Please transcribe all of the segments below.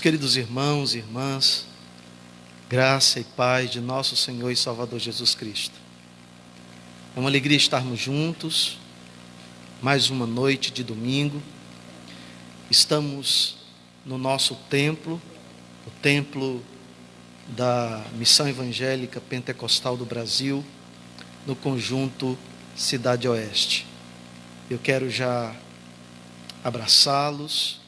Meus queridos irmãos e irmãs, graça e paz de nosso Senhor e Salvador Jesus Cristo. É uma alegria estarmos juntos, mais uma noite de domingo. Estamos no nosso templo, o templo da Missão Evangélica Pentecostal do Brasil, no conjunto Cidade Oeste. Eu quero já abraçá-los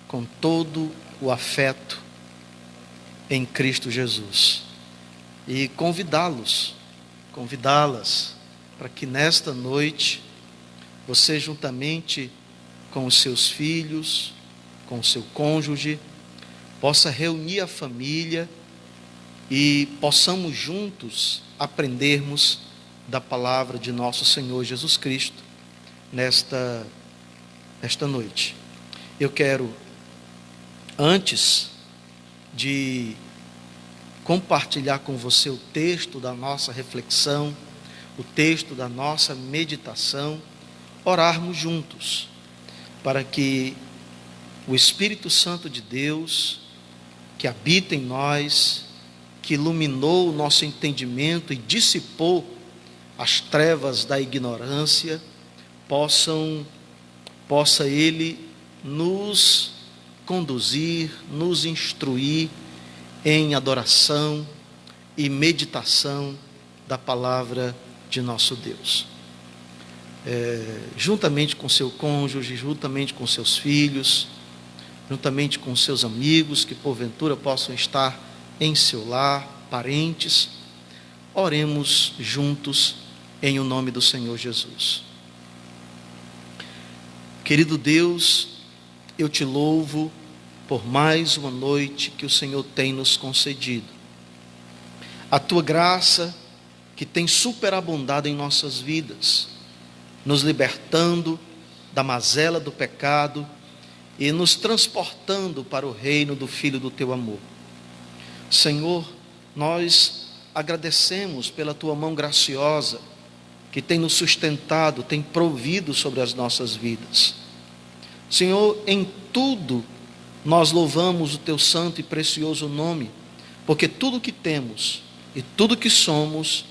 com todo o afeto em Cristo Jesus e convidá-las para que nesta noite você, juntamente com os seus filhos, com o seu cônjuge, possa reunir a família e possamos juntos aprendermos da palavra de nosso Senhor Jesus Cristo nesta noite. Eu quero, antes de compartilhar com você o texto da nossa reflexão, o texto da nossa meditação, orarmos juntos, para que o Espírito Santo de Deus, que habita em nós, que iluminou o nosso entendimento e dissipou as trevas da ignorância, possa Ele nos conduzir, nos instruir em adoração e meditação da palavra de nosso Deus. Juntamente com seu cônjuge, juntamente com seus filhos, juntamente com seus amigos que porventura possam estar em seu lar, parentes, oremos juntos em o nome do Senhor Jesus. Querido Deus, eu te louvo por mais uma noite que o Senhor tem nos concedido. A tua graça que tem superabundado em nossas vidas, nos libertando da mazela do pecado e nos transportando para o reino do Filho do teu amor. Senhor, nós agradecemos pela tua mão graciosa que tem nos sustentado, tem provido sobre as nossas vidas. Senhor, em tudo nós louvamos o teu santo e precioso nome, porque tudo que temos e tudo que somos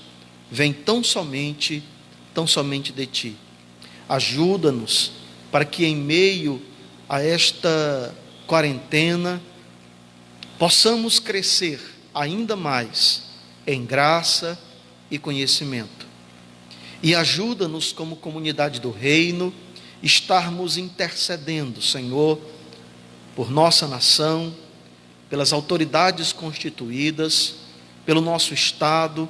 vem tão somente de ti. Ajuda-nos para que em meio a esta quarentena possamos crescer ainda mais em graça e conhecimento. E ajuda-nos como comunidade do reino, estarmos intercedendo, Senhor, por nossa nação, pelas autoridades constituídas, pelo nosso estado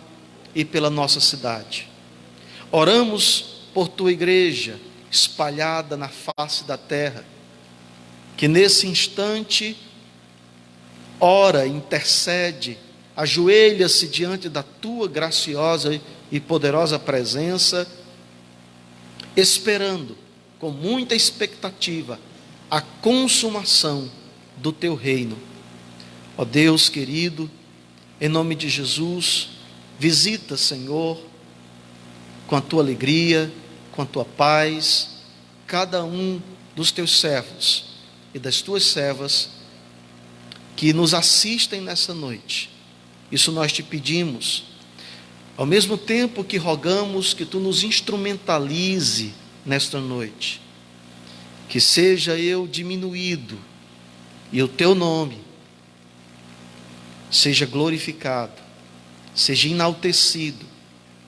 e pela nossa cidade. Oramos por tua igreja espalhada na face da terra, que nesse instante ora, intercede, ajoelha-se diante da tua graciosa e poderosa presença, esperando com muita expectativa a consumação do teu reino. Ó Deus querido, em nome de Jesus, visita, Senhor, com a tua alegria, com a tua paz, cada um dos teus servos e das tuas servas que nos assistem nessa noite. Isso nós te pedimos, ao mesmo tempo que rogamos que tu nos instrumentalize nesta noite, que seja eu diminuído e o teu nome seja glorificado, seja enaltecido,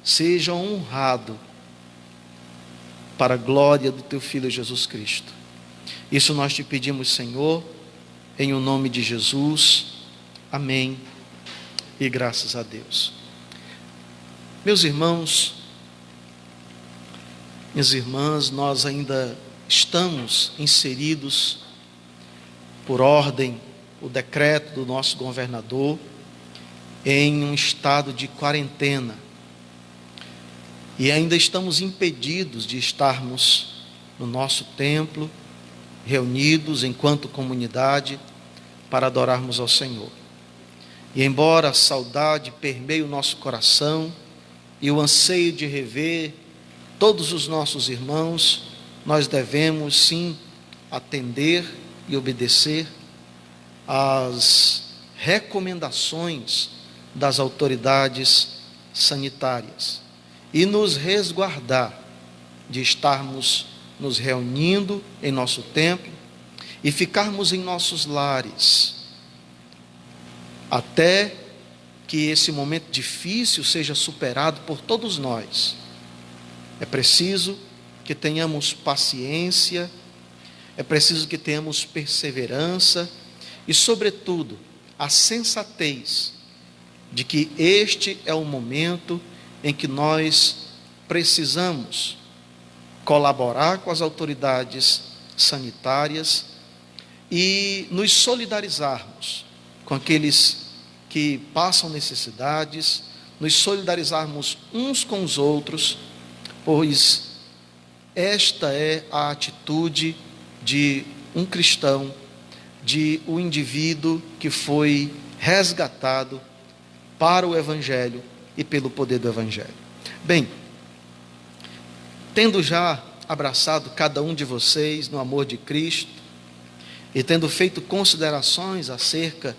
seja honrado para a glória do teu Filho Jesus Cristo. Isso nós te pedimos, Senhor, em o nome de Jesus. Amém e graças a Deus. Meus irmãos, minhas irmãs, nós ainda estamos inseridos por ordem, o decreto do nosso governador, em um estado de quarentena. E ainda estamos impedidos de estarmos no nosso templo, reunidos enquanto comunidade, para adorarmos ao Senhor. E embora a saudade permeie o nosso coração, e o anseio de rever todos os nossos irmãos, nós devemos sim atender e obedecer, as recomendações das autoridades sanitárias e nos resguardar de estarmos nos reunindo em nosso templo e ficarmos em nossos lares até que esse momento difícil seja superado por todos nós. É preciso que tenhamos paciência, é preciso que tenhamos perseverança e, sobretudo, a sensatez de que este é o momento em que nós precisamos colaborar com as autoridades sanitárias e nos solidarizarmos com aqueles que passam necessidades, nos solidarizarmos uns com os outros, pois esta é a atitude de um cristão, de um indivíduo que foi resgatado para o Evangelho e pelo poder do Evangelho. Bem, tendo já abraçado cada um de vocês no amor de Cristo e tendo feito considerações acerca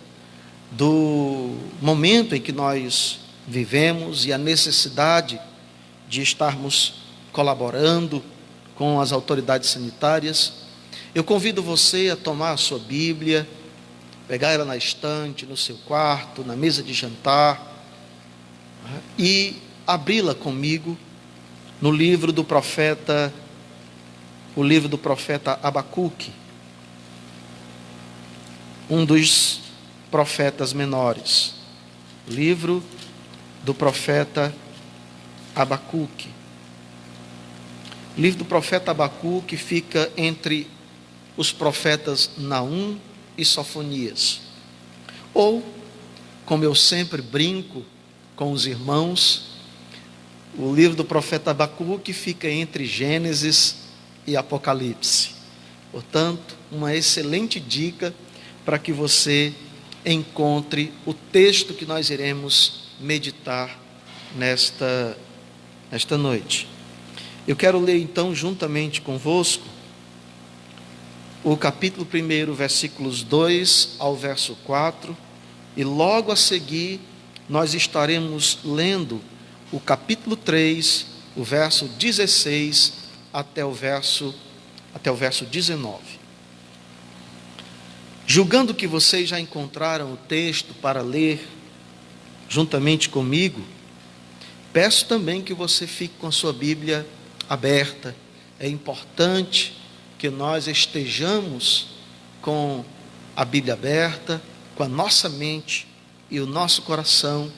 do momento em que nós vivemos e a necessidade de estarmos colaborando com as autoridades sanitárias, eu convido você a tomar a sua Bíblia, pegar ela na estante, no seu quarto, na mesa de jantar, e abri-la comigo no livro do profeta, Abacuque, um dos profetas menores. Livro do profeta Abacuque. O livro do profeta Abacuque fica entre os profetas Naum e Sofonias. Ou, como eu sempre brinco com os irmãos, o livro do profeta Abacuque fica entre Gênesis e Apocalipse. Portanto, uma excelente dica para que você encontre o texto que nós iremos meditar nesta noite. Eu quero ler então juntamente convosco o capítulo 1, versículos 2 ao verso 4, e logo a seguir nós estaremos lendo o capítulo 3, o verso 16 até o verso 19. Julgando que vocês já encontraram o texto para ler juntamente comigo, peço também que você fique com a sua Bíblia aberta. É importante que nós estejamos com a Bíblia aberta, com a nossa mente e o nosso coração,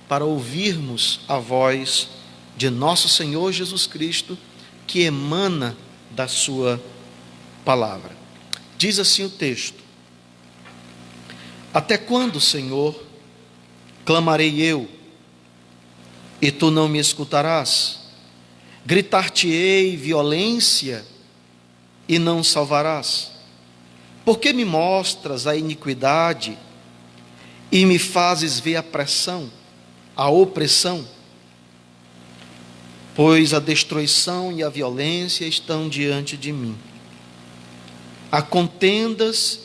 para ouvirmos a voz de nosso Senhor Jesus Cristo, que emana da sua palavra. Diz assim o texto: até quando, Senhor, clamarei eu, e tu não me escutarás? Gritar-te-ei violência, e não salvarás? Por que me mostras a iniquidade, e me fazes ver a pressão, a opressão? Pois a destruição e a violência estão diante de mim. Há contendas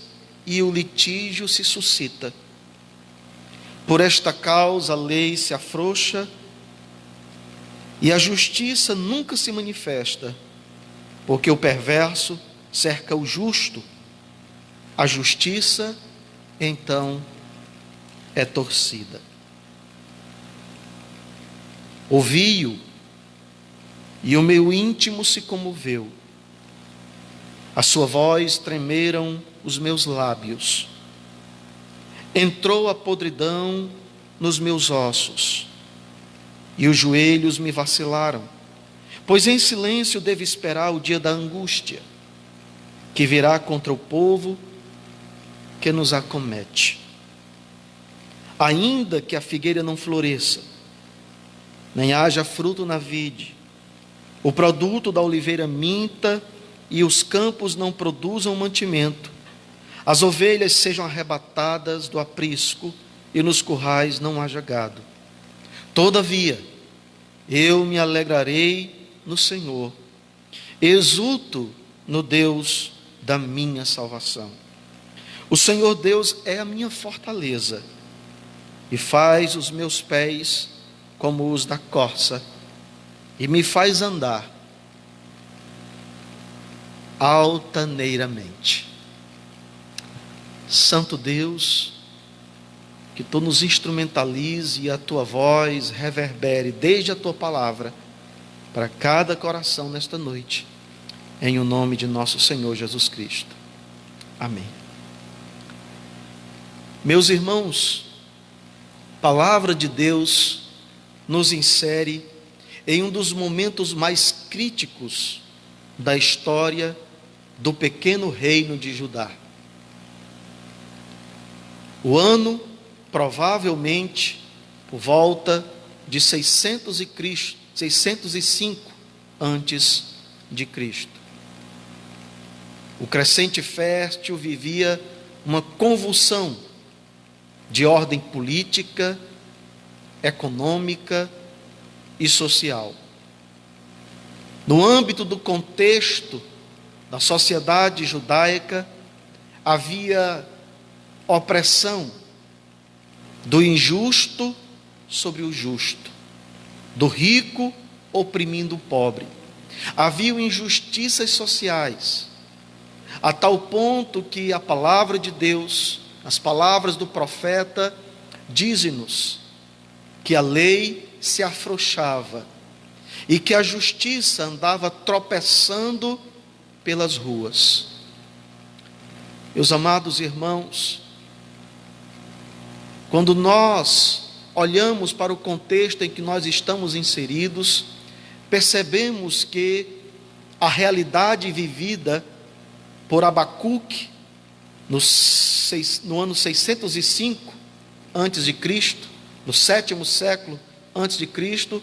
e o litígio se suscita. Por esta causa a lei se afrouxa e a justiça nunca se manifesta, porque o perverso cerca o justo, a justiça então é torcida. Ouvi-o e o meu íntimo se comoveu, a sua voz tremeram os meus lábios, entrou a podridão nos meus ossos, e os joelhos me vacilaram, pois em silêncio devo esperar o dia da angústia, que virá contra o povo que nos acomete. Ainda que a figueira não floresça, nem haja fruto na vide, o produto da oliveira minta, e os campos não produzam mantimento, as ovelhas sejam arrebatadas do aprisco, e nos currais não haja gado. Todavia, eu me alegrarei no Senhor, exulto no Deus da minha salvação. O Senhor Deus é a minha fortaleza e faz os meus pés como os da corça e me faz andar altaneiramente. Santo Deus, que Tu nos instrumentalize e a Tua voz reverbere desde a Tua palavra para cada coração nesta noite, em o nome de nosso Senhor Jesus Cristo. Amém. Meus irmãos, a palavra de Deus nos insere em um dos momentos mais críticos da história do pequeno reino de Judá. O ano, provavelmente, por volta de 605 antes de Cristo. O crescente fértil vivia uma convulsão de ordem política, econômica e social. No âmbito do contexto da sociedade judaica, havia opressão do injusto sobre o justo, do rico oprimindo o pobre. Havia injustiças sociais, a tal ponto que a palavra de Deus, as palavras do profeta, dizem-nos que a lei se afrouxava e que a justiça andava tropeçando pelas ruas. Meus amados irmãos, quando nós olhamos para o contexto em que nós estamos inseridos, percebemos que a realidade vivida por Abacuque no ano 605 antes de Cristo, no 7º século antes de Cristo,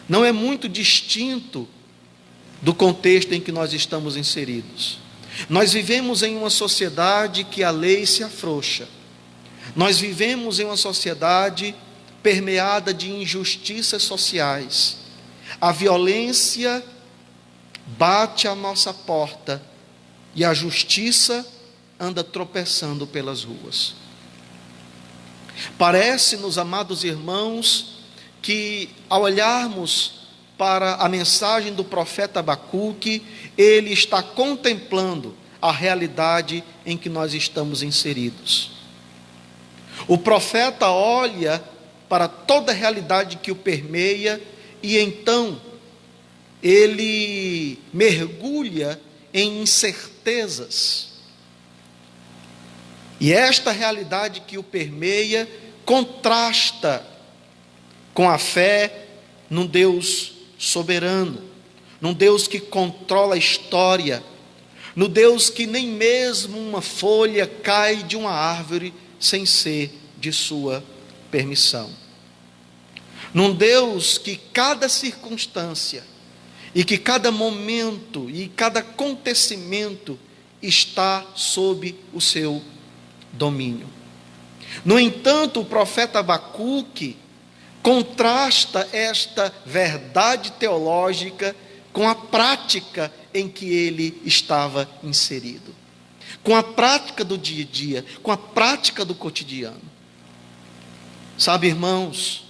não é muito distinto do contexto em que nós estamos inseridos. Nós vivemos em uma sociedade que a lei se afrouxa. Nós vivemos em uma sociedade permeada de injustiças sociais. A violência bate à nossa porta e a justiça anda tropeçando pelas ruas. Parece-nos, amados irmãos, que ao olharmos para a mensagem do profeta Abacuque, ele está contemplando a realidade em que nós estamos inseridos. O profeta olha para toda a realidade que o permeia e então ele mergulha em incertezas. E esta realidade que o permeia contrasta com a fé num Deus soberano, num Deus que controla a história, no Deus que nem mesmo uma folha cai de uma árvore sem ser de sua permissão. Num Deus que cada circunstância e que cada momento e cada acontecimento está sob o seu domínio. No entanto, o profeta Abacuque contrasta esta verdade teológica com a prática em que ele estava inserido, com a prática do dia a dia, com a prática do cotidiano. Sabe, irmãos,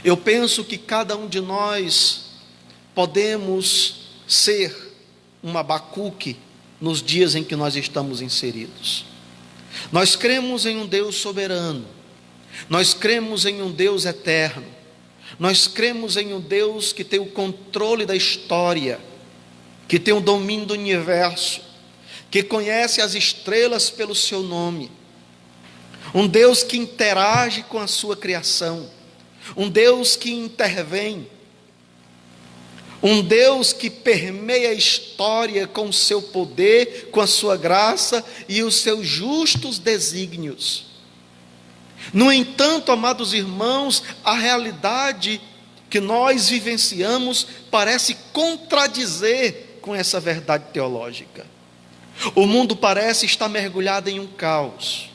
eu penso que cada um de nós podemos ser um Abacuque nos dias em que nós estamos inseridos. Nós cremos em um Deus soberano, nós cremos em um Deus eterno, nós cremos em um Deus que tem o controle da história, que tem o domínio do universo, que conhece as estrelas pelo seu nome, um Deus que interage com a sua criação, um Deus que intervém, um Deus que permeia a história com o seu poder, com a sua graça e os seus justos desígnios. No entanto, amados irmãos, a realidade que nós vivenciamos parece contradizer com essa verdade teológica. O mundo parece estar mergulhado em um caos,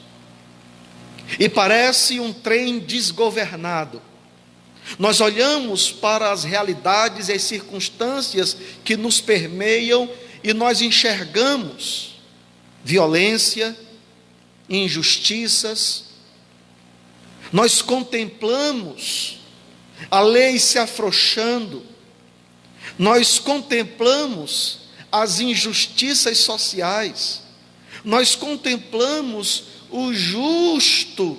e parece um trem desgovernado. Nós olhamos para as realidades e as circunstâncias que nos permeiam e nós enxergamos violência, injustiças. Nós contemplamos a lei se afrouxando, nós contemplamos as injustiças sociais, nós contemplamos o justo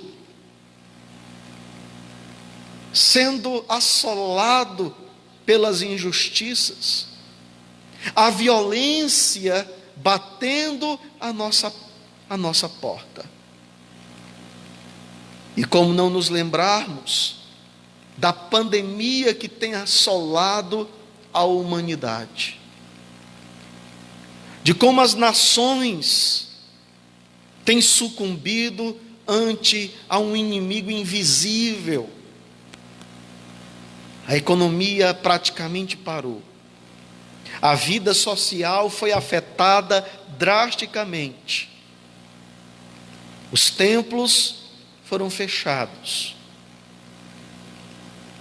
sendo assolado pelas injustiças, a violência batendo a nossa porta. E como não nos lembrarmos da pandemia que tem assolado a humanidade, de como as nações têm sucumbido ante a um inimigo invisível. A economia praticamente parou. A vida social foi afetada drasticamente. Os templos foram fechados.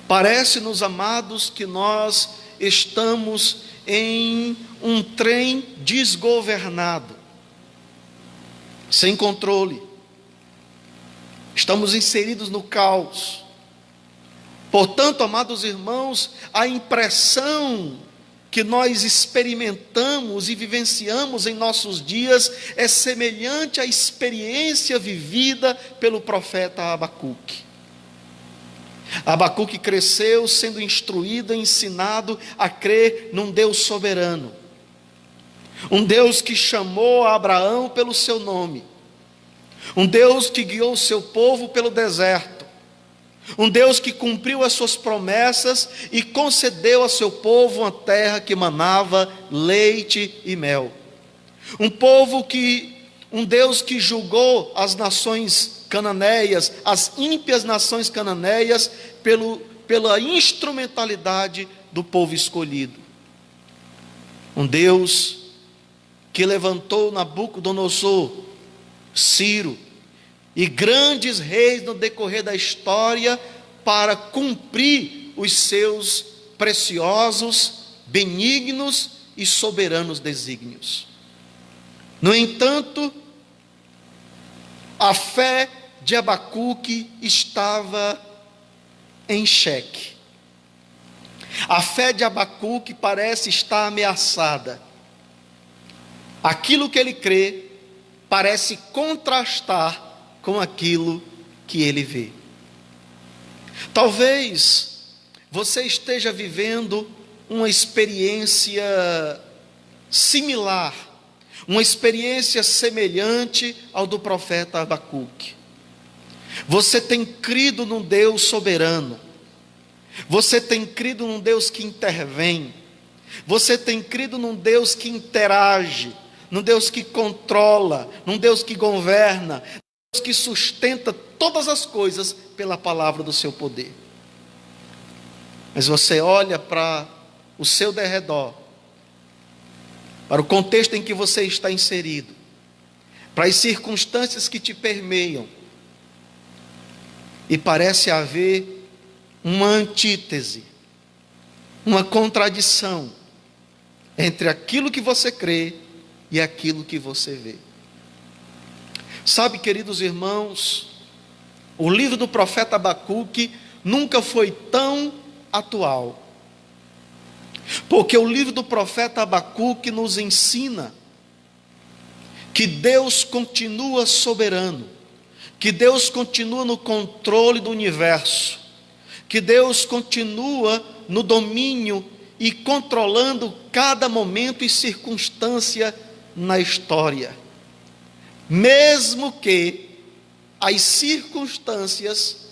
Parece-nos, amados, que nós estamos em um trem desgovernado, sem controle. Estamos inseridos no caos. Portanto, amados irmãos, a impressão que nós experimentamos e vivenciamos em nossos dias é semelhante à experiência vivida pelo profeta Abacuque. Abacuque cresceu sendo instruído e ensinado a crer num Deus soberano, um Deus que chamou a Abraão pelo seu nome, um Deus que guiou o seu povo pelo deserto, um Deus que cumpriu as suas promessas e concedeu a seu povo uma terra que manava leite e mel. Um Deus que julgou as nações cananeias, as ímpias nações cananeias, pela instrumentalidade do povo escolhido. Um Deus que levantou Nabucodonosor, Ciro e grandes reis no decorrer da história para cumprir os seus preciosos, benignos e soberanos desígnios. No entanto, a fé de Abacuque estava em xeque. A fé de Abacuque parece estar ameaçada. Aquilo que ele crê parece contrastar com aquilo que ele vê. Talvez você esteja vivendo uma experiência similar, uma experiência semelhante ao do profeta Abacuque. Você tem crido num Deus soberano, você tem crido num Deus que intervém, você tem crido num Deus que interage, num Deus que controla, num Deus que governa, que sustenta todas as coisas pela palavra do seu poder. Mas você olha para o seu derredor, para o contexto em que você está inserido, para as circunstâncias que te permeiam, e parece haver uma antítese, uma contradição entre aquilo que você crê e aquilo que você vê. Sabe, queridos irmãos, o livro do profeta Abacuque nunca foi tão atual, porque o livro do profeta Abacuque nos ensina que Deus continua soberano, que Deus continua no controle do universo, que Deus continua no domínio e controlando cada momento e circunstância na história. Mesmo que as circunstâncias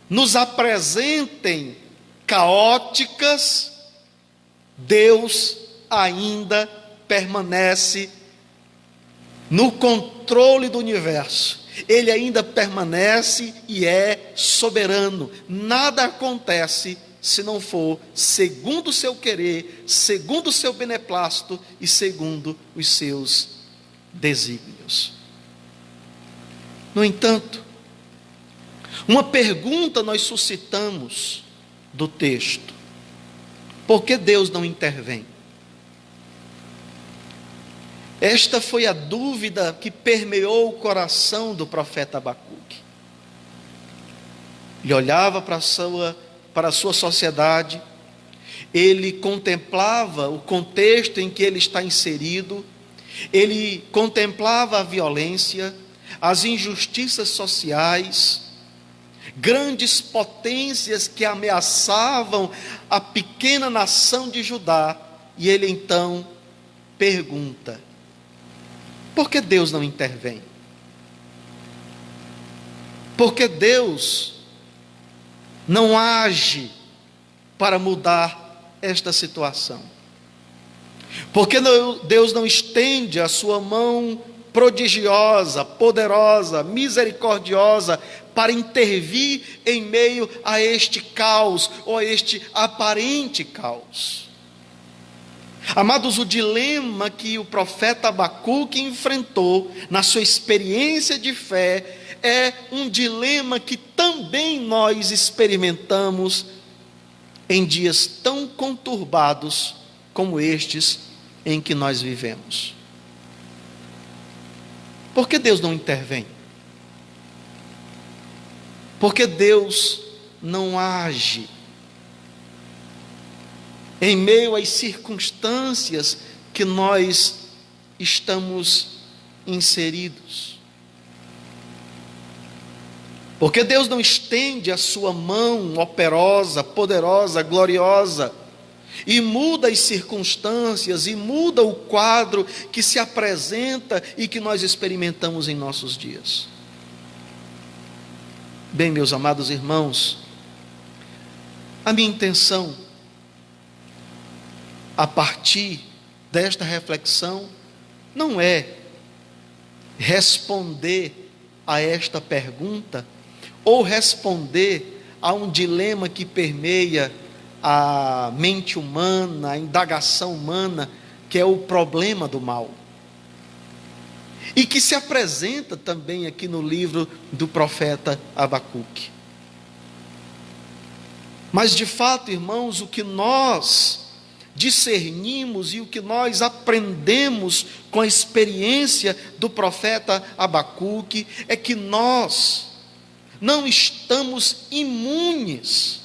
nos apresentem caóticas, Deus ainda permanece no controle do universo. Ele ainda permanece e é soberano. Nada acontece se não for segundo o seu querer, segundo o seu beneplácito e segundo os seus desígnios. No entanto, uma pergunta nós suscitamos do texto: por que Deus não intervém? Esta foi a dúvida que permeou o coração do profeta Abacuque. Ele olhava para a sua sociedade, ele contemplava o contexto em que ele está inserido, ele contemplava a violência, as injustiças sociais, grandes potências que ameaçavam a pequena nação de Judá, e ele então pergunta: por que Deus não intervém? Por que Deus não age para mudar esta situação? Por que Deus não estende a sua mão prodigiosa, poderosa, misericordiosa para intervir em meio a este caos, ou a este aparente caos? Amados, o dilema que o profeta Abacuque enfrentou na sua experiência de fé é um dilema que também nós experimentamos em dias tão conturbados como estes em que nós vivemos. Por que Deus não intervém? Por que Deus não age em meio às circunstâncias que nós estamos inseridos? Porque Deus não estende a sua mão operosa, poderosa, gloriosa, e muda as circunstâncias, e muda o quadro que se apresenta e que nós experimentamos em nossos dias. Bem, meus amados irmãos, a minha intenção, a partir desta reflexão, não é responder a esta pergunta, ou responder a um dilema que permeia a mente humana, a indagação humana, que é o problema do mal, e que se apresenta também aqui no livro do profeta Abacuque. Mas de fato, irmãos, o que nós discernimos e o que nós aprendemos com a experiência do profeta Abacuque é que nós não estamos imunes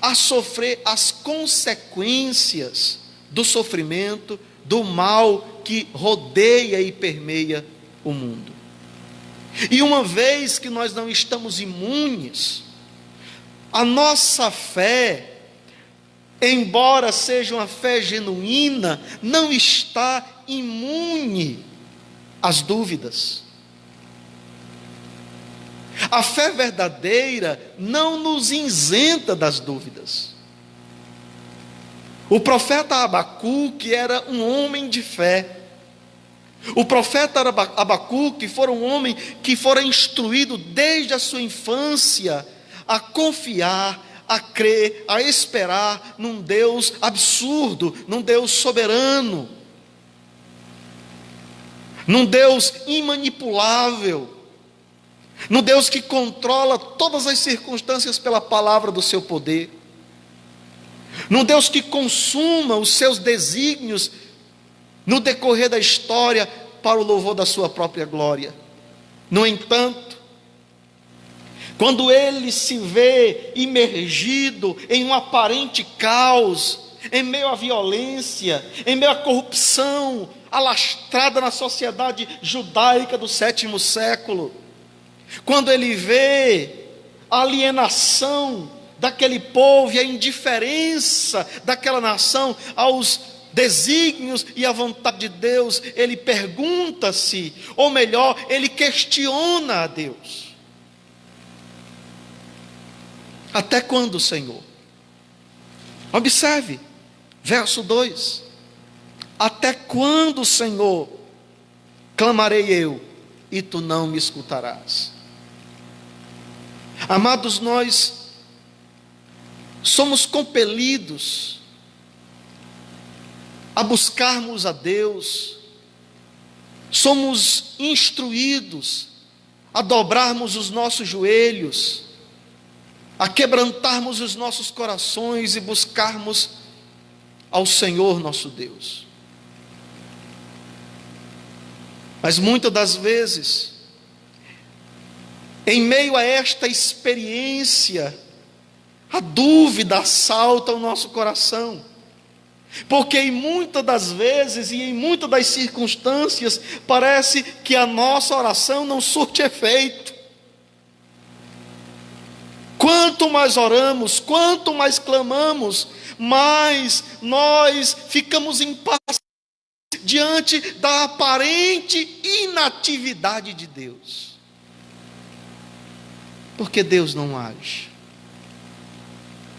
a sofrer as consequências do sofrimento, do mal que rodeia e permeia o mundo. E uma vez que nós não estamos imunes, a nossa fé, embora seja uma fé genuína, não está imune às dúvidas. A fé verdadeira não nos isenta das dúvidas. O profeta Abacuque era um homem de fé. O profeta Abacuque foi um homem que fora instruído desde a sua infância a confiar, a crer, a esperar num Deus absurdo, num Deus soberano, num Deus imanipulável, num Deus que controla todas as circunstâncias pela palavra do seu poder, num Deus que consuma os seus desígnios no decorrer da história para o louvor da sua própria glória. No entanto, quando ele se vê imergido em um aparente caos, em meio à violência, em meio à corrupção alastrada na sociedade judaica do 7º século, quando ele vê a alienação daquele povo e a indiferença daquela nação aos desígnios e à vontade de Deus, ele pergunta-se, ou melhor, ele questiona a Deus: até quando, Senhor? Observe, verso 2: até quando, Senhor, clamarei eu, e tu não me escutarás? Amados, nós somos compelidos a buscarmos a Deus, somos instruídos a dobrarmos os nossos joelhos, a quebrantarmos os nossos corações e buscarmos ao Senhor nosso Deus. Mas muitas das vezes, em meio a esta experiência, a dúvida assalta o nosso coração, porque em muitas das vezes e em muitas das circunstâncias, parece que a nossa oração não surte efeito. Quanto mais oramos, quanto mais clamamos, mais nós ficamos impacientes diante da aparente inatividade de Deus. Porque Deus não age,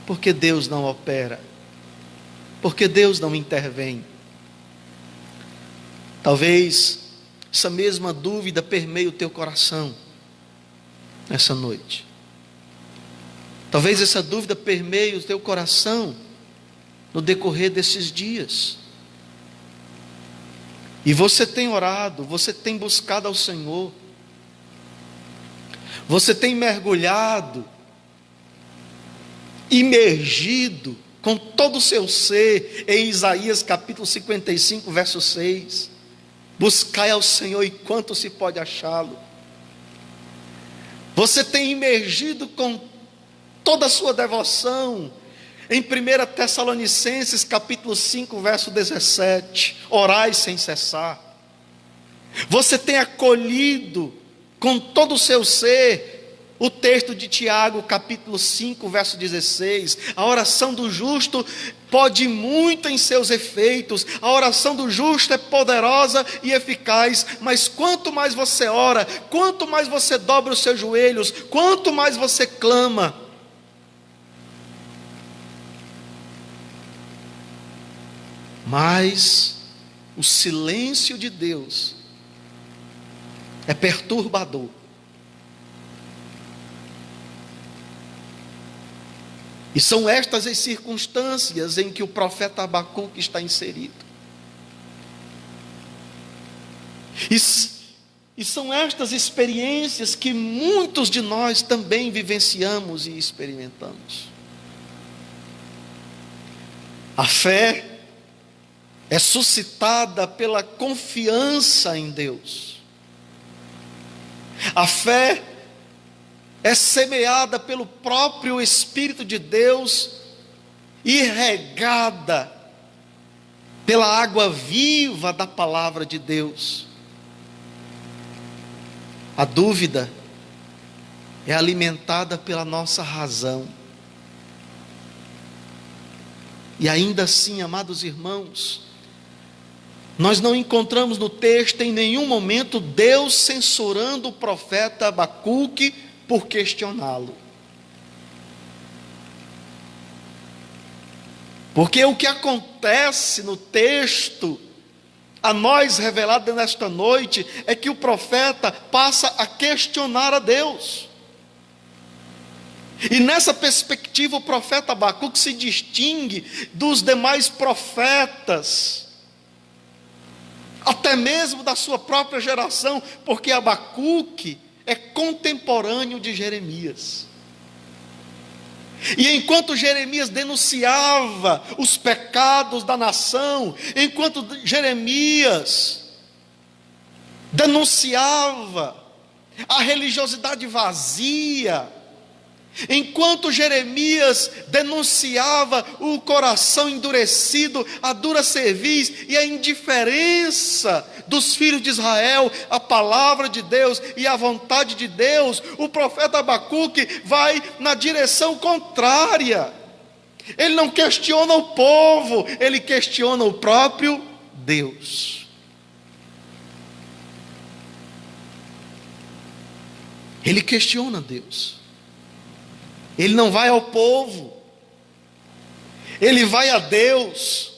porque Deus não opera, porque Deus não intervém. Talvez essa mesma dúvida permeie o teu coração nessa noite. Talvez essa dúvida permeie o teu coração no decorrer desses dias. E você tem orado, você tem buscado ao Senhor, você tem mergulhado, imergido com todo o seu ser em Isaías capítulo 55, verso 6. Buscai ao Senhor enquanto se pode achá-lo. Você tem imergido com toda a sua devoção em 1 Tessalonicenses capítulo 5, verso 17, orai sem cessar. Você tem acolhido com todo o seu ser o texto de Tiago capítulo 5, verso 16, a oração do justo pode muito em seus efeitos, a oração do justo é poderosa e eficaz, mas quanto mais você ora, quanto mais você dobra os seus joelhos, quanto mais você clama, mas o silêncio de Deus é perturbador. E são estas as circunstâncias em que o profeta Abacuque está inserido. E são estas experiências que muitos de nós também vivenciamos e experimentamos. A fé é suscitada pela confiança em Deus. A fé é semeada pelo próprio Espírito de Deus e regada pela água viva da palavra de Deus. A dúvida é alimentada pela nossa razão. E ainda assim, amados irmãos, nós não encontramos no texto em nenhum momento Deus censurando o profeta Abacuque por questioná-lo. Porque o que acontece no texto, a nós revelado nesta noite, é que o profeta passa a questionar a Deus. E nessa perspectiva o profeta Abacuque se distingue dos demais profetas, até mesmo da sua própria geração, porque Abacuque é contemporâneo de Jeremias. E enquanto Jeremias denunciava os pecados da nação, enquanto Jeremias denunciava a religiosidade vazia, enquanto Jeremias denunciava o coração endurecido, a dura cerviz e a indiferença dos filhos de Israel, a palavra de Deus e a vontade de Deus, o profeta Abacuque vai na direção contrária. Ele não questiona o povo, ele questiona o próprio Deus. Ele questiona Deus. Ele não vai ao povo, ele vai a Deus,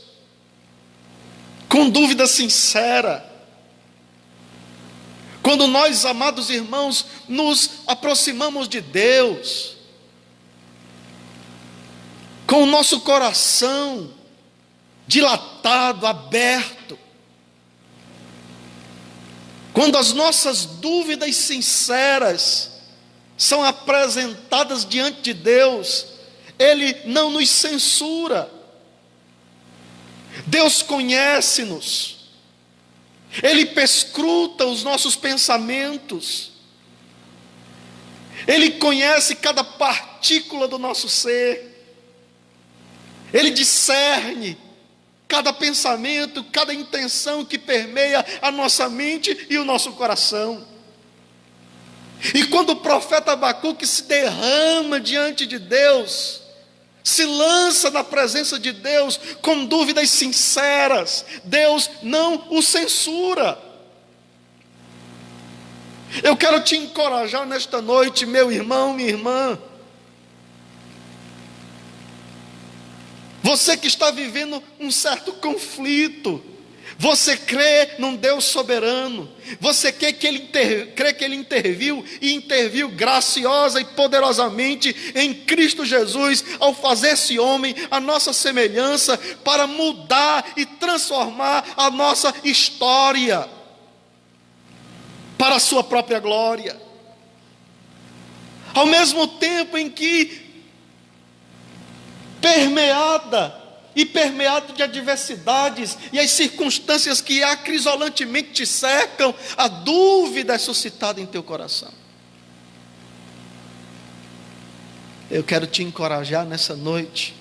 com dúvida sincera. Quando nós, amados irmãos, nos aproximamos de Deus, com o nosso coração dilatado, aberto, quando as nossas dúvidas sinceras são apresentadas diante de Deus, Ele não nos censura. Deus conhece-nos, Ele perscruta os nossos pensamentos, Ele conhece cada partícula do nosso ser, Ele discerne cada pensamento, cada intenção que permeia a nossa mente e o nosso coração. E quando o profeta Abacuque se derrama diante de Deus, se lança na presença de Deus com dúvidas sinceras, Deus não o censura. Eu quero te encorajar nesta noite, meu irmão, minha irmã. Você que está vivendo um certo conflito, você crê num Deus soberano, você crê que Ele interviu e interviu graciosa e poderosamente em Cristo Jesus, ao fazer-se homem à nossa semelhança, para mudar e transformar a nossa história, para a sua própria glória. Ao mesmo tempo em que permeado de adversidades e as circunstâncias que acrisolantemente te cercam, a dúvida é suscitada em teu coração. Eu quero te encorajar nessa noite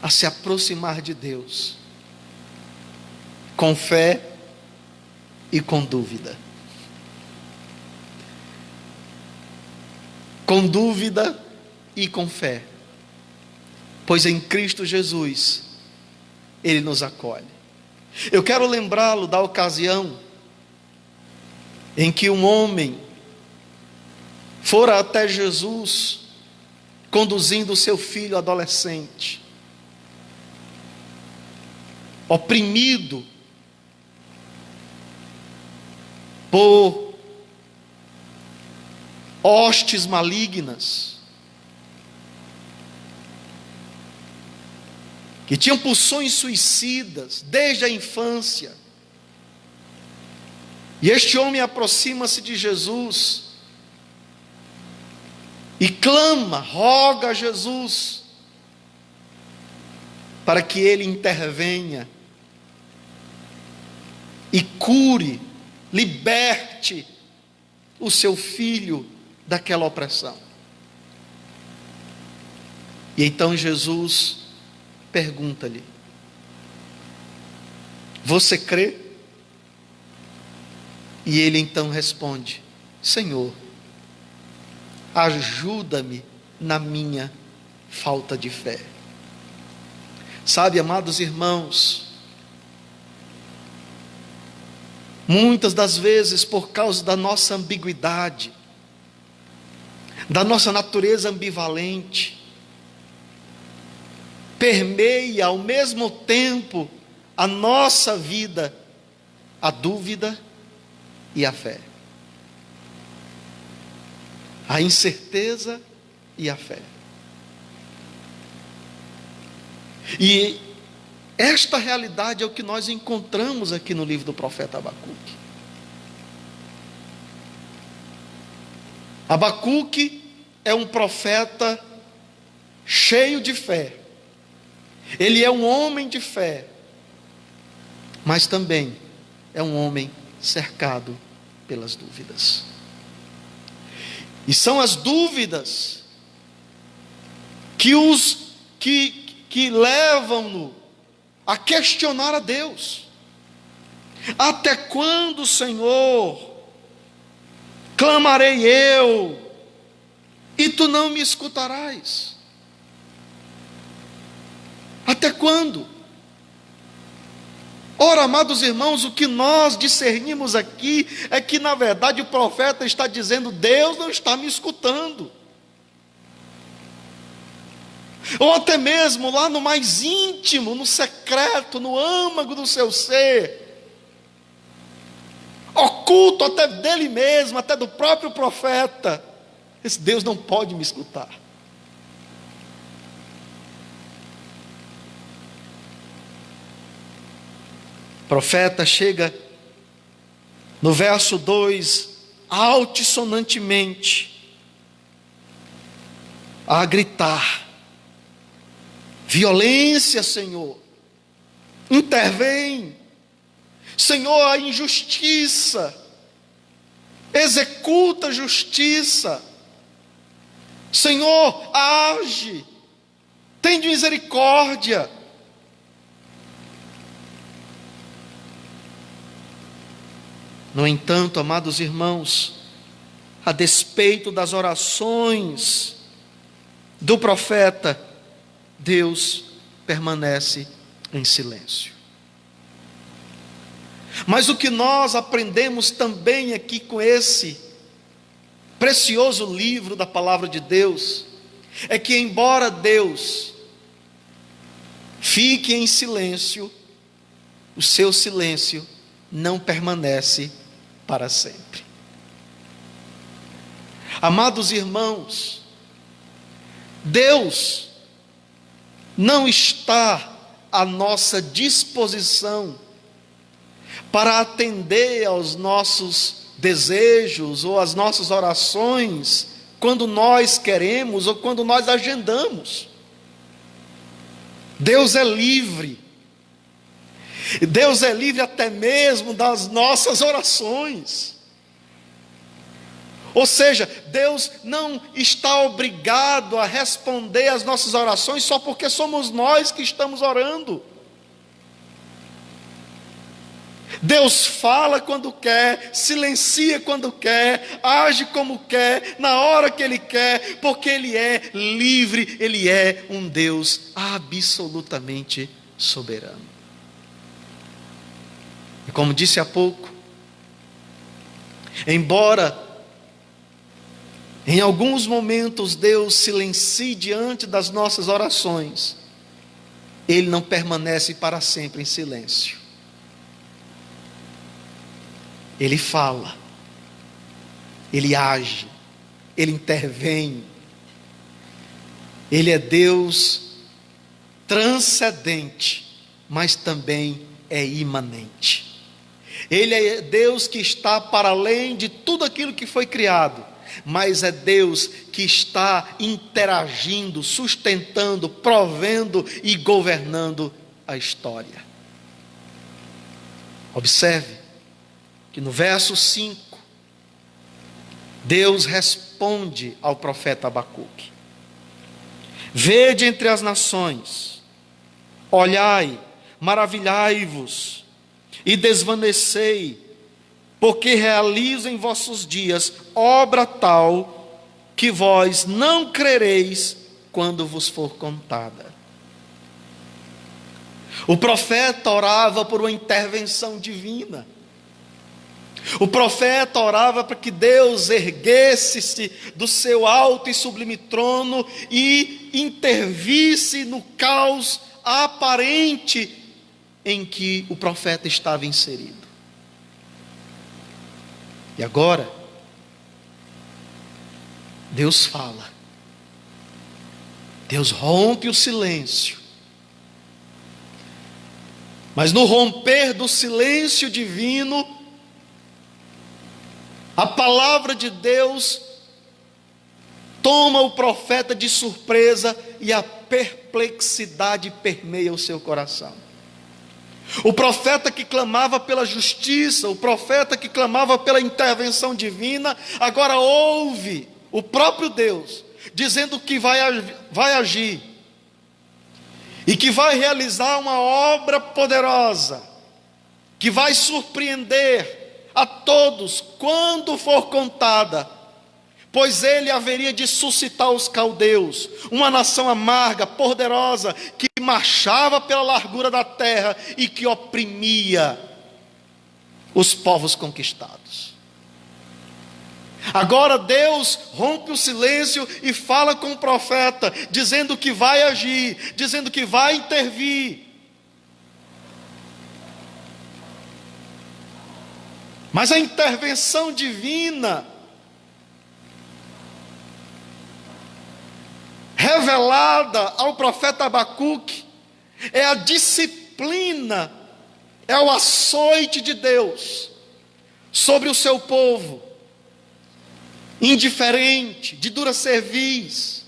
a se aproximar de Deus com fé e com dúvida. Com dúvida e com fé. Pois em Cristo Jesus, Ele nos acolhe. Eu quero lembrá-lo da ocasião em que um homem fora até Jesus, conduzindo o seu filho adolescente, oprimido por hostes malignas, que tinham pulsões suicidas desde a infância. E este homem aproxima-se de Jesus e clama, roga a Jesus para que Ele intervenha e cure, liberte o seu filho daquela opressão. E então Jesus pergunta-lhe: você crê? E ele então responde: Senhor, ajuda-me na minha falta de fé. Sabe, amados irmãos, muitas das vezes, por causa da nossa ambiguidade, da nossa natureza ambivalente, permeia ao mesmo tempo a nossa vida a dúvida e a fé, a incerteza e a fé. E esta realidade é o que nós encontramos aqui no livro do profeta Abacuque. Abacuque é um profeta cheio de fé. Ele é um homem de fé, mas também é um homem cercado pelas dúvidas. E são as dúvidas que levam-no a questionar a Deus. Até quando, Senhor, clamarei eu, e tu não me escutarás? Até quando? Ora, amados irmãos, o que nós discernimos aqui é que, na verdade, o profeta está dizendo: Deus não está me escutando. Ou até mesmo lá no mais íntimo, no secreto, no âmago do seu ser, oculto até dele mesmo, até do próprio profeta, esse Deus não pode me escutar. O profeta chega no verso 2, altissonantemente, a gritar: violência, Senhor, intervém. Senhor, a injustiça, executa justiça. Senhor, age, tem misericórdia. No entanto, amados irmãos, a despeito das orações do profeta, Deus permanece em silêncio. Mas o que nós aprendemos também aqui com esse precioso livro da palavra de Deus, é que embora Deus fique em silêncio, o seu silêncio não permanece para sempre. Amados irmãos, Deus não está à nossa disposição para atender aos nossos desejos ou às nossas orações quando nós queremos ou quando nós agendamos. Deus é livre. Deus é livre até mesmo das nossas orações. Ou seja, Deus não está obrigado a responder às nossas orações só porque somos nós que estamos orando. Deus fala quando quer, silencia quando quer, age como quer, na hora que Ele quer, porque Ele é livre, Ele é um Deus absolutamente soberano. E como disse há pouco, embora em alguns momentos Deus silencie diante das nossas orações, Ele não permanece para sempre em silêncio. Ele fala, Ele age, Ele intervém. Ele é Deus transcendente, mas também é imanente. Ele é Deus que está para além de tudo aquilo que foi criado, mas é Deus que está interagindo, sustentando, provendo e governando a história. Observe que no verso 5, Deus responde ao profeta Abacuque: vede entre as nações, olhai, maravilhai-vos e desvanecei, porque realizo em vossos dias obra tal que vós não crereis quando vos for contada. O profeta orava por uma intervenção divina. O profeta orava para que Deus erguesse-se do seu alto e sublime trono e intervisse no caos aparente em que o profeta estava inserido. E agora, Deus fala. Deus rompe o silêncio. Mas no romper do silêncio divino, a palavra de Deus toma o profeta de surpresa e a perplexidade permeia o seu coração. O profeta que clamava pela justiça, o profeta que clamava pela intervenção divina, agora ouve o próprio Deus dizendo que vai agir e que vai realizar uma obra poderosa, que vai surpreender a todos quando for contada, pois ele haveria de suscitar os caldeus, uma nação amarga, poderosa, que marchava pela largura da terra e que oprimia os povos conquistados. Agora Deus rompe o silêncio e fala com o profeta, dizendo que vai agir, dizendo que vai intervir. Mas a intervenção divina revelada ao profeta Abacuque é a disciplina, é o açoite de Deus sobre o seu povo, indiferente, de dura cerviz,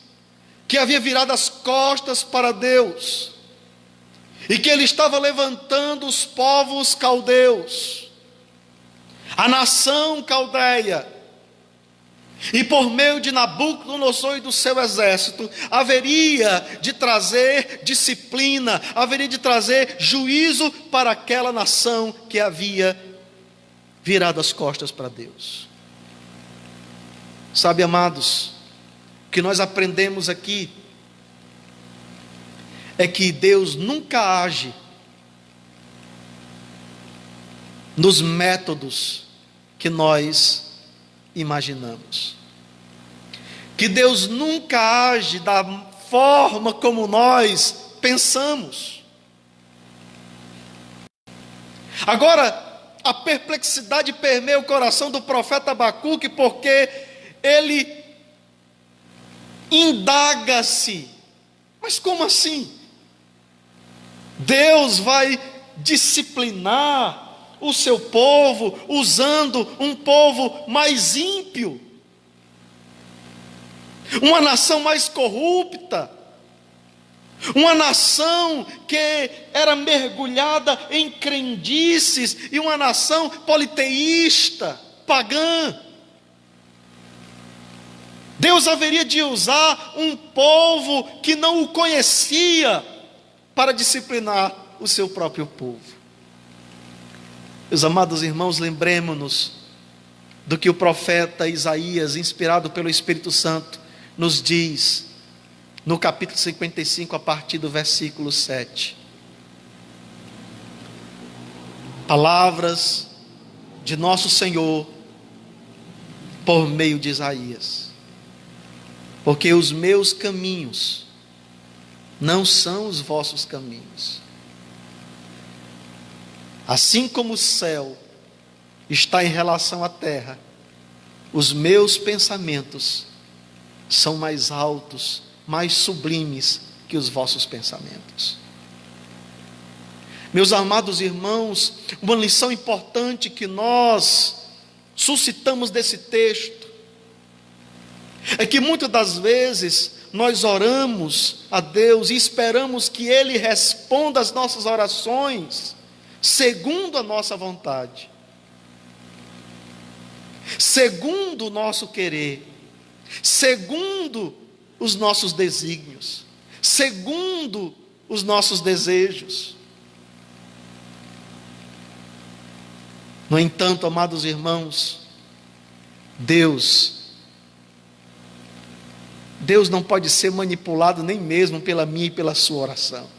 que havia virado as costas para Deus. e que ele estava levantando os povos caldeus, a nação caldeia, e por meio de Nabucodonosor e do seu exército, haveria de trazer disciplina, haveria de trazer juízo para aquela nação que havia virado as costas para Deus. Sabe, amados, o que nós aprendemos aqui é que Deus nunca age nos métodos que nós imaginamos, que Deus nunca age da forma como nós pensamos. Agora, a perplexidade permeia o coração do profeta Abacuque, porque ele indaga-se: mas como assim? Deus vai disciplinar o seu povo usando um povo mais ímpio, uma nação mais corrupta, uma nação que era mergulhada em crendices, e uma nação politeísta, pagã. Deus haveria de usar um povo que não o conhecia para disciplinar o seu próprio povo. Meus amados irmãos, lembremos-nos do que o profeta Isaías, inspirado pelo Espírito Santo, nos diz no capítulo 55, a partir do versículo 7. Palavras de nosso Senhor por meio de Isaías: porque os meus caminhos não são os vossos caminhos, assim como o céu está em relação à terra, os meus pensamentos são mais altos, mais sublimes que os vossos pensamentos. Meus amados irmãos, uma lição importante que nós suscitamos desse texto é que muitas das vezes nós oramos a Deus e esperamos que Ele responda às nossas orações segundo a nossa vontade, segundo o nosso querer, segundo os nossos desígnios, segundo os nossos desejos. No entanto, amados irmãos, Deus não pode ser manipulado nem mesmo pela minha e pela sua oração.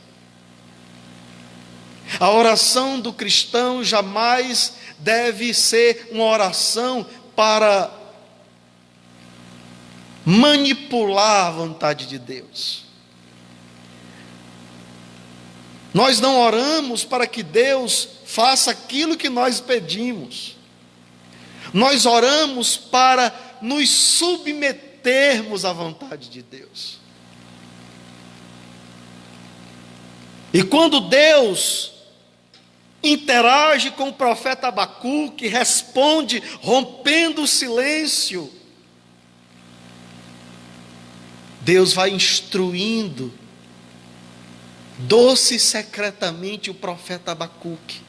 A oração do cristão jamais deve ser uma oração para manipular a vontade de Deus. Nós não oramos para que Deus faça aquilo que nós pedimos. Nós oramos para nos submetermos à vontade de Deus. E quando Deus interage com o profeta Abacuque, responde rompendo o silêncio, Deus vai instruindo doce e secretamente o profeta Abacuque,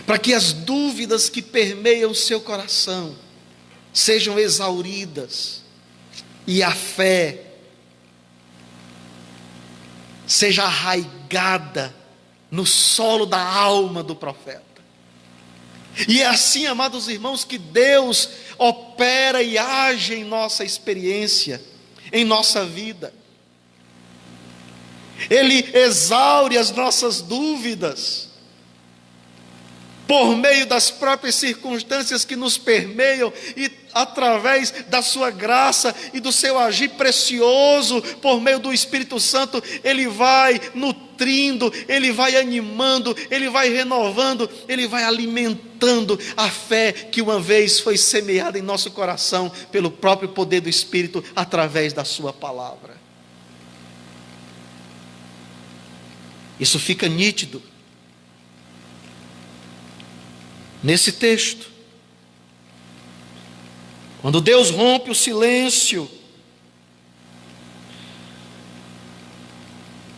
para que as dúvidas que permeiam o seu coração sejam exauridas e a fé seja arraigada no solo da alma do profeta. E é assim, amados irmãos, que Deus opera e age em nossa experiência, em nossa vida. Ele exaure as nossas dúvidas por meio das próprias circunstâncias que nos permeiam, e através da sua graça e do seu agir precioso, por meio do Espírito Santo, Ele vai nutrindo, Ele vai animando, Ele vai renovando, Ele vai alimentando a fé que uma vez foi semeada em nosso coração pelo próprio poder do Espírito, através da sua palavra. Isso fica nítido nesse texto, quando Deus rompe o silêncio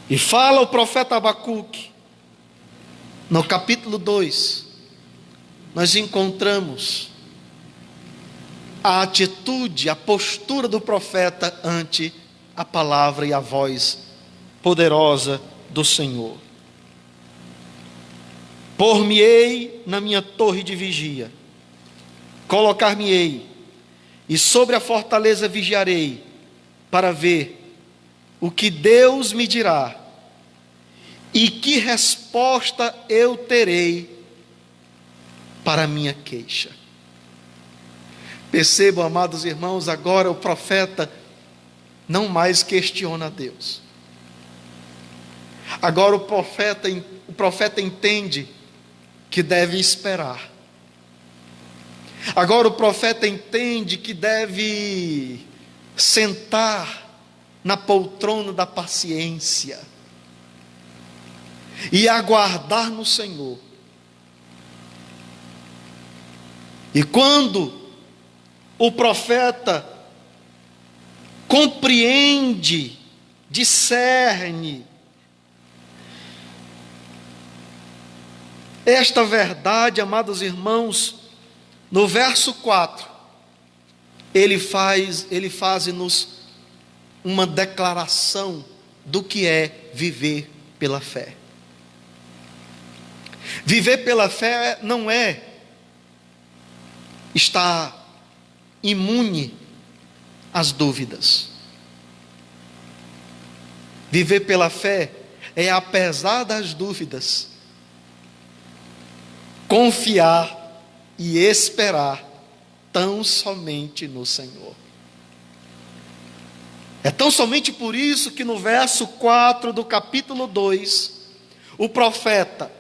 E fala o profeta Abacuque, no capítulo 2, nós encontramos a atitude, a postura do profeta ante a palavra e a voz poderosa do Senhor. Por-me-ei na minha torre de vigia, colocar-me-ei, e sobre a fortaleza vigiarei, para ver o que Deus me dirá, e que resposta eu terei para a minha queixa. Percebam, amados irmãos, agora o profeta não mais questiona Deus. Agora o profeta entende que deve esperar. Agora o profeta entende que deve sentar na poltrona da paciência e aguardar no Senhor. E quando o profeta compreende, discerne esta verdade, amados irmãos, no verso 4, ele faz-nos uma declaração do que é viver pela fé. Viver pela fé não é estar imune às dúvidas. Viver pela fé é, apesar das dúvidas, confiar e esperar tão somente no Senhor. É tão somente por isso que no verso 4 do capítulo 2, o profeta,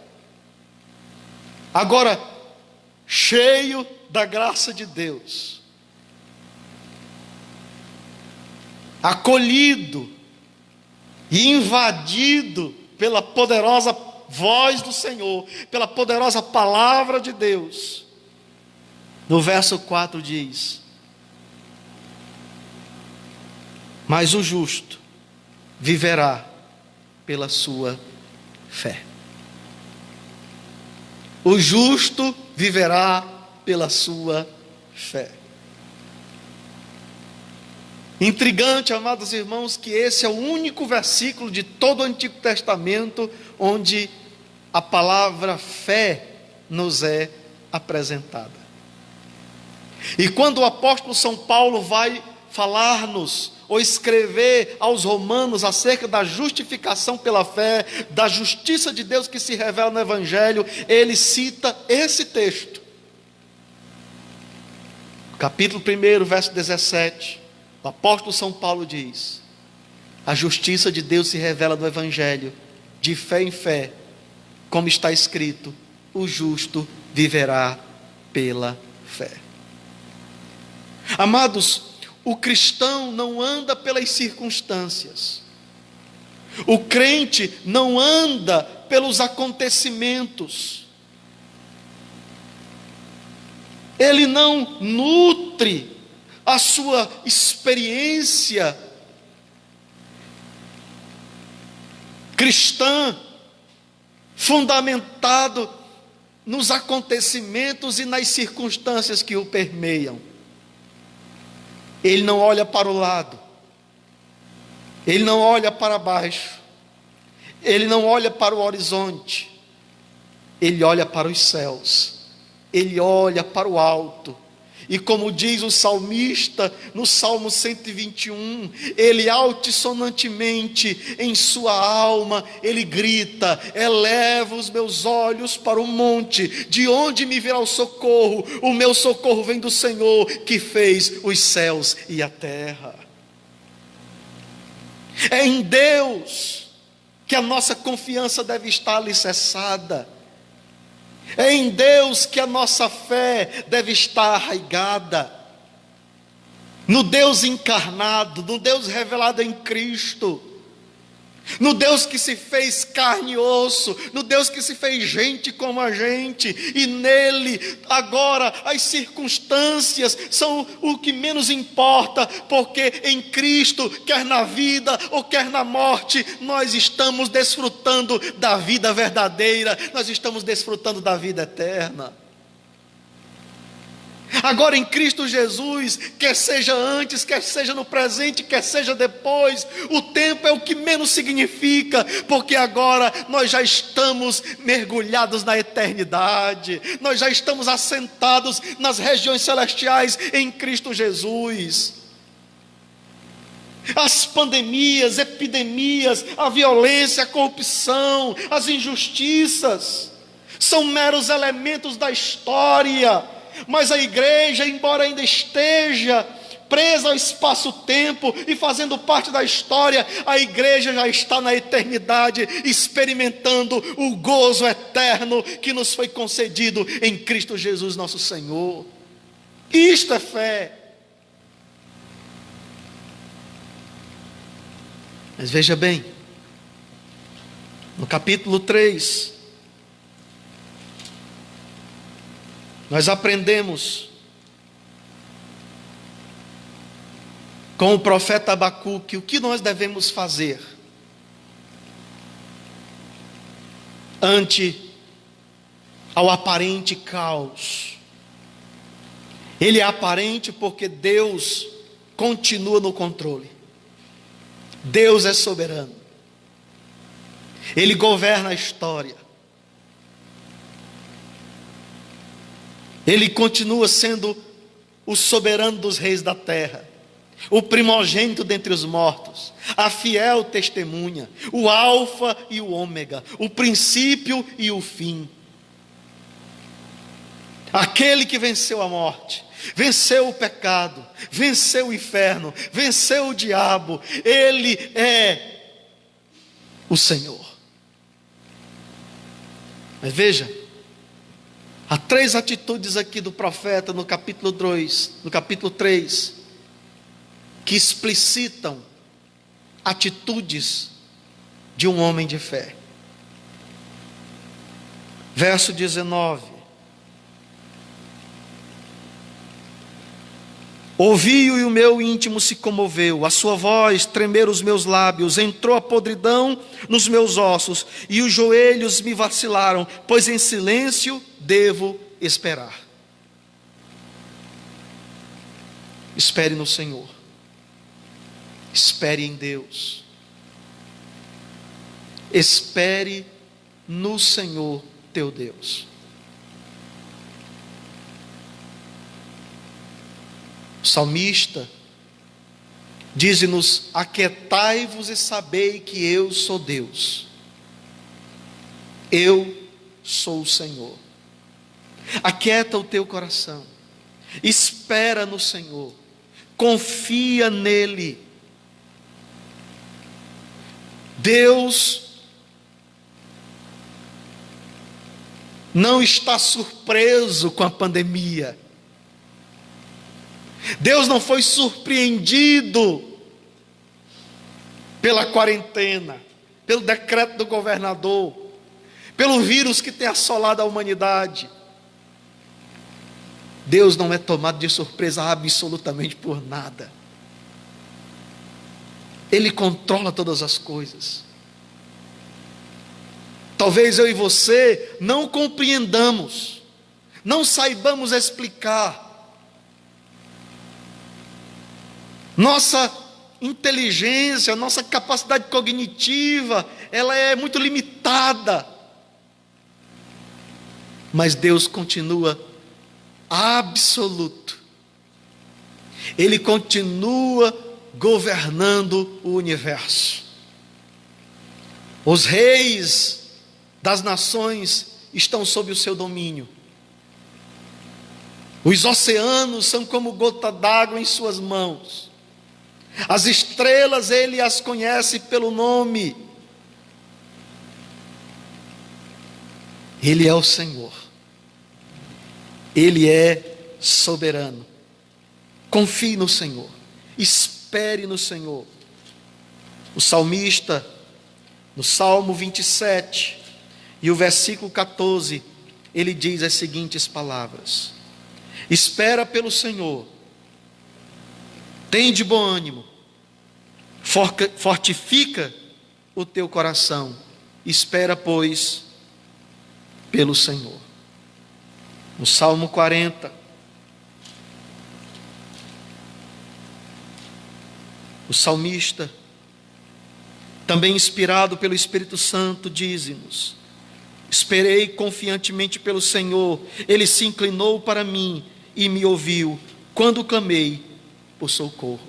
agora cheio da graça de Deus, acolhido e invadido pela poderosa voz do Senhor, pela poderosa palavra de Deus, no verso 4 diz: mas o justo viverá pela sua fé. O justo viverá pela sua fé. Intrigante, amados irmãos, que esse é o único versículo de todo o Antigo Testamento onde a palavra fé nos é apresentada. E quando o apóstolo São Paulo vai falar-nos ou escrever aos romanos acerca da justificação pela fé, da justiça de Deus que se revela no Evangelho, ele cita esse texto. Capítulo 1, verso 17, o apóstolo São Paulo diz: a justiça de Deus se revela no Evangelho, de fé em fé, como está escrito: o justo viverá pela fé. Amados, o cristão não anda pelas circunstâncias, o crente não anda pelos acontecimentos, ele não nutre a sua experiência cristã fundamentado nos acontecimentos e nas circunstâncias que o permeiam. Ele não olha para o lado, ele não olha para baixo, ele não olha para o horizonte, ele olha para os céus, ele olha para o alto. E como diz o salmista no Salmo 121, ele altissonantemente em sua alma, ele grita: eleva os meus olhos para o monte, de onde me virá o meu socorro vem do Senhor, que fez os céus e a terra. É em Deus que a nossa confiança deve estar alicerçada. É em Deus que a nossa fé deve estar arraigada, no Deus encarnado, no Deus revelado em Cristo. no Deus que se fez carne e osso, no Deus que se fez gente como a gente, e nele agora as circunstâncias são o que menos importa, porque em Cristo, quer na vida ou quer na morte, nós estamos desfrutando da vida verdadeira, nós estamos desfrutando da vida eterna. Agora em Cristo Jesus, quer seja antes, quer seja no presente, quer seja depois, o tempo é o que menos significa, porque agora nós já estamos mergulhados na eternidade, nós já estamos assentados nas regiões celestiais em Cristo Jesus. As pandemias, epidemias, a violência, a corrupção, as injustiças, são meros elementos da história. Mas a igreja, embora ainda esteja presa ao espaço-tempo e fazendo parte da história, a igreja já está na eternidade, experimentando o gozo eterno que nos foi concedido em Cristo Jesus nosso Senhor. Isto é fé. Mas veja bem, no capítulo 3, nós aprendemos com o profeta Abacuque o que nós devemos fazer ante ao aparente caos. Ele é aparente porque Deus continua no controle. Deus é soberano. Ele governa a história. Ele continua sendo o soberano dos reis da terra, o primogênito dentre os mortos, a fiel testemunha, o alfa e o ômega, o princípio e o fim. Aquele que venceu a morte, venceu o pecado, venceu o inferno, venceu o diabo. Ele é o Senhor. Mas veja, há 3 atitudes aqui do profeta no capítulo 3, que explicitam atitudes de um homem de fé. Verso 19: ouvi-o e o meu íntimo se comoveu, a sua voz tremeram os meus lábios, entrou a podridão nos meus ossos, e os joelhos me vacilaram, pois em silêncio devo esperar. Espere no Senhor, espere em Deus, espere no Senhor teu Deus. O salmista diz-nos: aquietai-vos e sabei que eu sou Deus, eu sou o Senhor. Aquieta o teu coração, espera no Senhor, confia nele. Deus não está surpreso com a pandemia. Deus não foi surpreendido pela quarentena, pelo decreto do governador, pelo vírus que tem assolado a humanidade. Deus não é tomado de surpresa absolutamente por nada. Ele controla todas as coisas. Talvez eu e você não compreendamos, não saibamos explicar. Nossa inteligência, nossa capacidade cognitiva, ela é muito limitada. Mas Deus continua absoluto. Ele continua governando o universo. Os reis das nações estão sob o seu domínio. Os oceanos são como gota d'água em suas mãos. As estrelas ele as conhece pelo nome. Ele é o Senhor. Ele é soberano. Confie no Senhor. Espere no Senhor. O salmista No Salmo 27 e o versículo 14, ele diz as seguintes palavras: espera pelo Senhor, tem de bom ânimo, fortifica o teu coração, espera, pois, pelo Senhor. No Salmo 40, o salmista, também inspirado pelo Espírito Santo, diz-nos: esperei confiantemente pelo Senhor, Ele se inclinou para mim e me ouviu, quando clamei por socorro.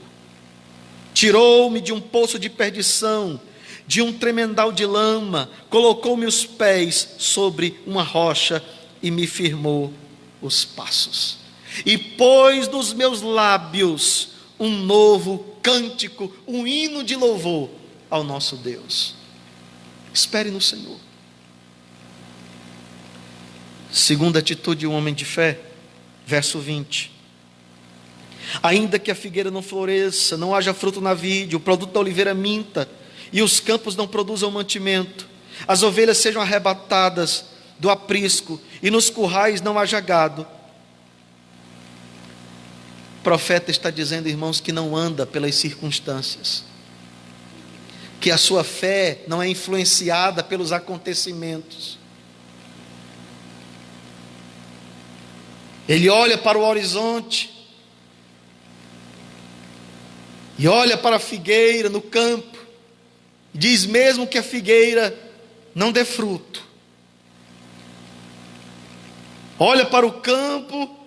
Tirou-me de um poço de perdição, de um tremendal de lama, colocou meus pés sobre uma rocha e me firmou os passos. E pôs nos meus lábios um novo cântico, um hino de louvor ao nosso Deus. Espere no Senhor. Segunda atitude de um homem de fé, verso 20: ainda que a figueira não floresça, não haja fruto na vide, o produto da oliveira minta, e os campos não produzam mantimento, as ovelhas sejam arrebatadas do aprisco, e nos currais não haja gado. O profeta está dizendo, irmãos, que não anda pelas circunstâncias, que a sua fé não é influenciada pelos acontecimentos. Ele olha para o horizonte e olha para a figueira no campo e diz: mesmo que a figueira não dê fruto, olha para o campo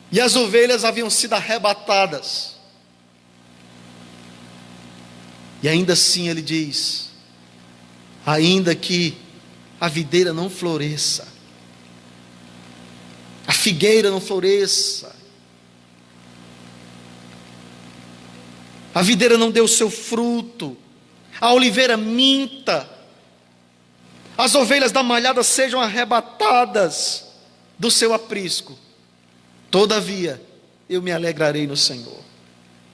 e as ovelhas haviam sido arrebatadas, e ainda assim ele diz: ainda que a videira não floresça, a figueira não floresça, a videira não dê o seu fruto, a oliveira minta, as ovelhas da malhada sejam arrebatadas do seu aprisco, todavia eu me alegrarei no Senhor.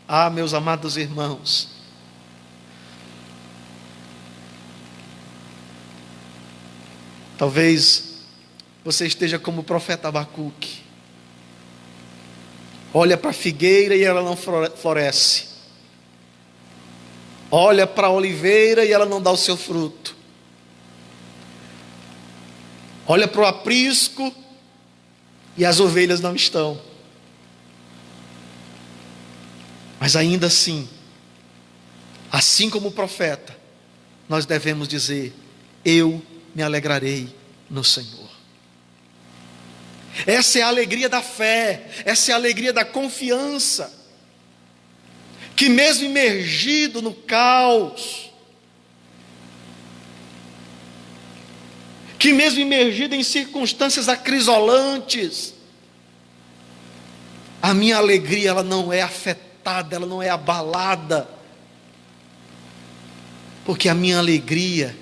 Ah, meus amados irmãos, talvez você esteja como o profeta Abacuque, olha para a figueira e ela não floresce, olha para a oliveira e ela não dá o seu fruto, olha para o aprisco e as ovelhas não estão. Mas ainda assim como o profeta, nós devemos dizer: eu me alegrarei no Senhor. Essa é a alegria da fé, essa é a alegria da confiança, que mesmo imergido no caos, que mesmo imergido em circunstâncias acrisolantes, a minha alegria ela não é afetada, ela não é abalada, porque a minha alegria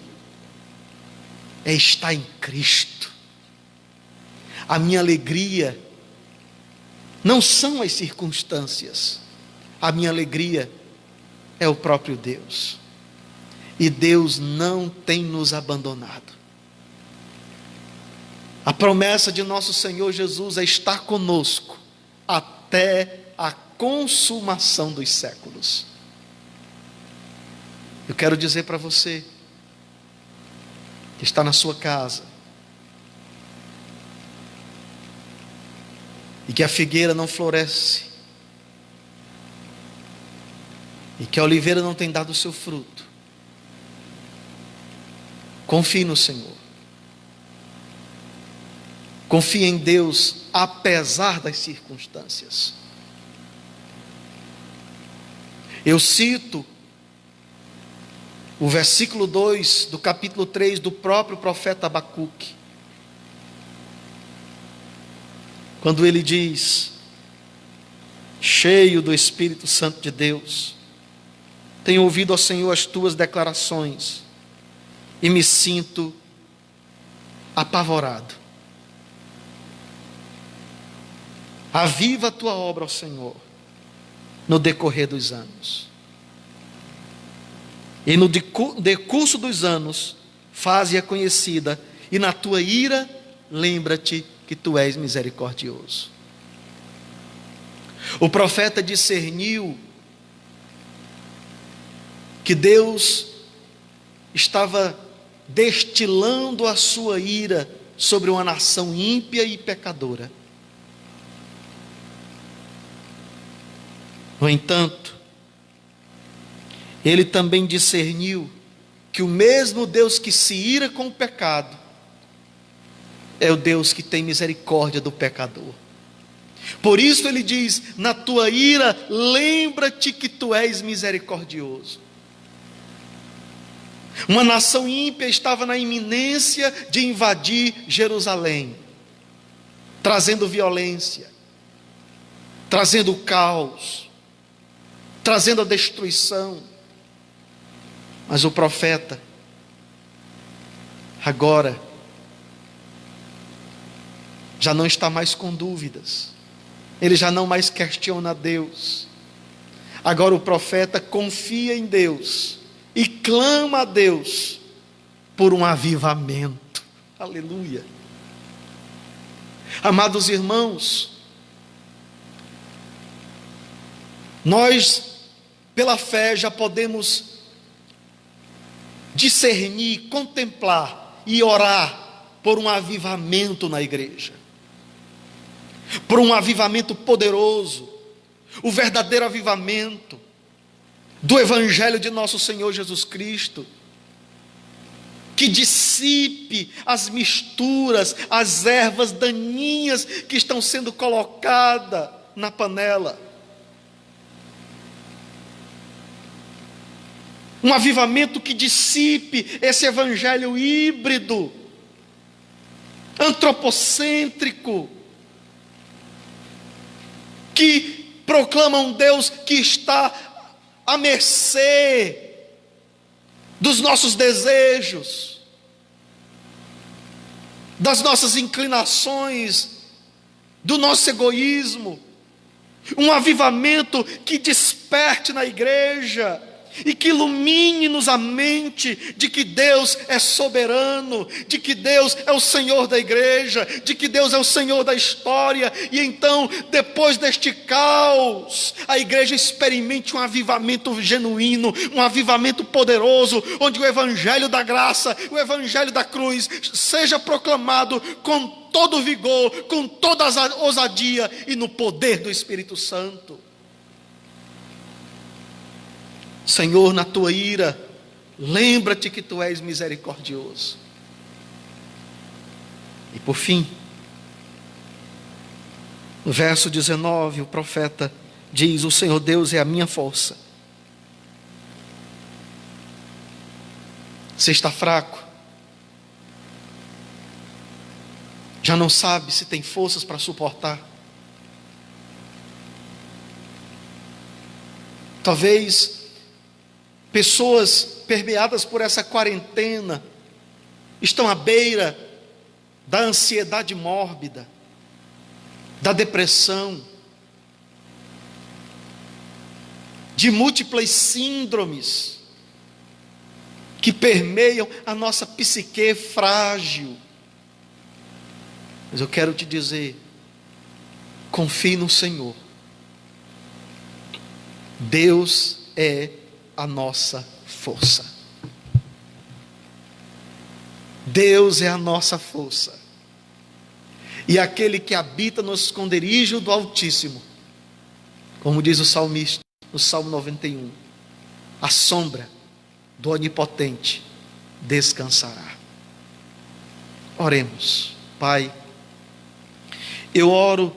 é estar em Cristo. A minha alegria não são as circunstâncias, a minha alegria é o próprio Deus, e Deus não tem nos abandonado. A promessa de nosso Senhor Jesus é estar conosco até a consumação dos séculos. Eu quero dizer para você que está na sua casa e que a figueira não floresce, e que a oliveira não tem dado o seu fruto, confie no Senhor, confie em Deus apesar das circunstâncias. Eu cito o versículo 2 do capítulo 3 do próprio profeta Abacuque, quando ele diz, cheio do Espírito Santo de Deus: tenho ouvido, ó Senhor, as tuas declarações e me sinto apavorado. Aviva a tua obra, ó Senhor, no decorrer dos anos. E no decurso dos anos, faze-a conhecida, e na tua ira, lembra-te que tu és misericordioso. O profeta discerniu que Deus estava destilando a sua ira sobre uma nação ímpia e pecadora. No entanto, ele também discerniu que o mesmo Deus que se ira com o pecado é o Deus que tem misericórdia do pecador. Por isso ele diz: na tua ira, lembra-te que tu és misericordioso. Uma nação ímpia estava na iminência de invadir Jerusalém, trazendo violência, trazendo o caos, trazendo a destruição. Mas o profeta, agora, já não está mais com dúvidas. Ele já não mais questiona Deus. Agora o profeta confia em Deus e clama a Deus por um avivamento. Aleluia. Amados irmãos, nós, pela fé, já podemos discernir, contemplar e orar por um avivamento na igreja, por um avivamento poderoso, o verdadeiro avivamento do Evangelho de nosso Senhor Jesus Cristo, que dissipe as misturas, as ervas daninhas que estão sendo colocadas na panela. Um avivamento que dissipe esse evangelho híbrido, antropocêntrico, que proclama um Deus que está à mercê dos nossos desejos, das nossas inclinações, do nosso egoísmo. Um avivamento que desperte na igreja e que ilumine-nos a mente de que Deus é soberano, de que Deus é o Senhor da igreja, de que Deus é o Senhor da história. E então, depois deste caos, a igreja experimente um avivamento genuíno, um avivamento poderoso, onde o evangelho da graça, o evangelho da cruz seja proclamado com todo vigor, com toda a ousadia e no poder do Espírito Santo. Senhor, na tua ira, lembra-te que tu és misericordioso. E por fim, no verso 19, o profeta diz: o Senhor Deus é a minha força. Você está fraco, já não sabe se tem forças para suportar. Talvez pessoas permeadas por essa quarentena estão à beira da ansiedade mórbida, da depressão, de múltiplas síndromes que permeiam a nossa psique frágil. Mas eu quero te dizer, confie no Senhor. Deus é a nossa força. Deus é a nossa força. E aquele que habita no esconderijo do Altíssimo, como diz o salmista no Salmo 91, a sombra do Onipotente descansará. Oremos. Pai, eu oro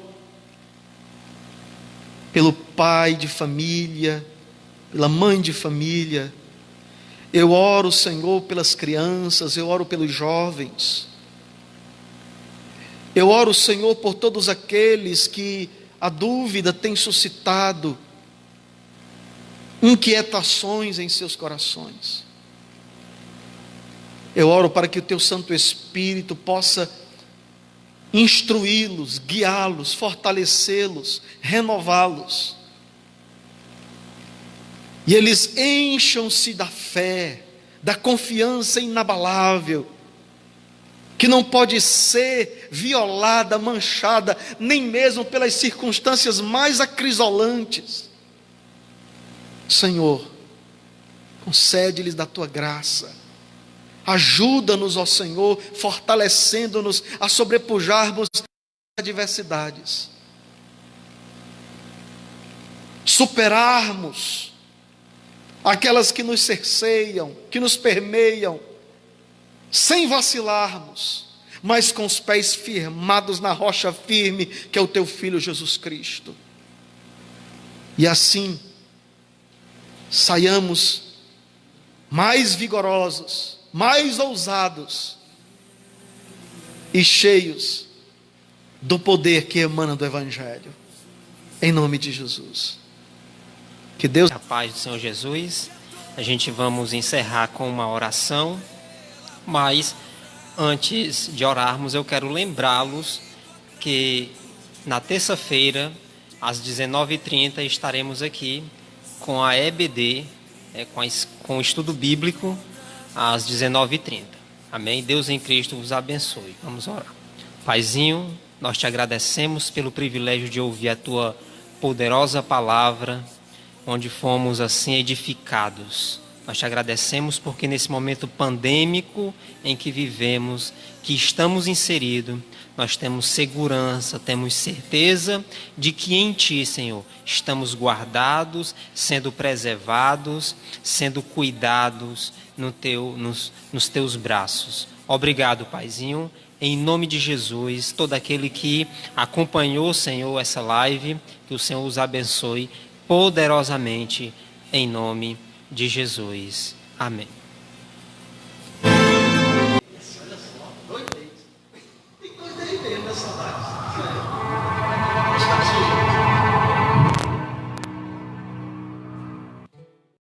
pelo pai de família, pela mãe de família. Eu oro, Senhor, pelas crianças, eu oro pelos jovens. Eu oro, Senhor, por todos aqueles que a dúvida tem suscitado inquietações em seus corações. Eu oro para que o teu Santo Espírito possa instruí-los, guiá-los, fortalecê-los, renová-los. e eles encham-se da fé, da confiança inabalável, que não pode ser violada, manchada, nem mesmo pelas circunstâncias mais acrisolantes. Senhor, concede-lhes da tua graça, ajuda-nos, ó Senhor, fortalecendo-nos a sobrepujarmos as adversidades, superarmos aquelas que nos cerceiam, que nos permeiam, sem vacilarmos, mas com os pés firmados na rocha firme, que é o teu Filho Jesus Cristo. E assim, saiamos mais vigorosos, mais ousados e cheios do poder que emana do Evangelho, em nome de Jesus. Que Deus... A paz do Senhor Jesus. A gente vamos encerrar com uma oração, mas antes de orarmos eu quero lembrá-los que na terça-feira às 19h30 estaremos aqui com a EBD, com o estudo bíblico às 19h30. Amém? Deus em Cristo vos abençoe. Vamos orar. Paizinho, nós te agradecemos pelo privilégio de ouvir a tua poderosa palavra, onde fomos assim edificados. Nós te agradecemos porque nesse momento pandêmico em que vivemos, que estamos inseridos, nós temos segurança, temos certeza de que em Ti, Senhor, estamos guardados, sendo preservados, sendo cuidados nos Teus braços. Obrigado, Paizinho. Em nome de Jesus, todo aquele que acompanhou, Senhor, essa live, que o Senhor os abençoe poderosamente, em nome de Jesus. Amém.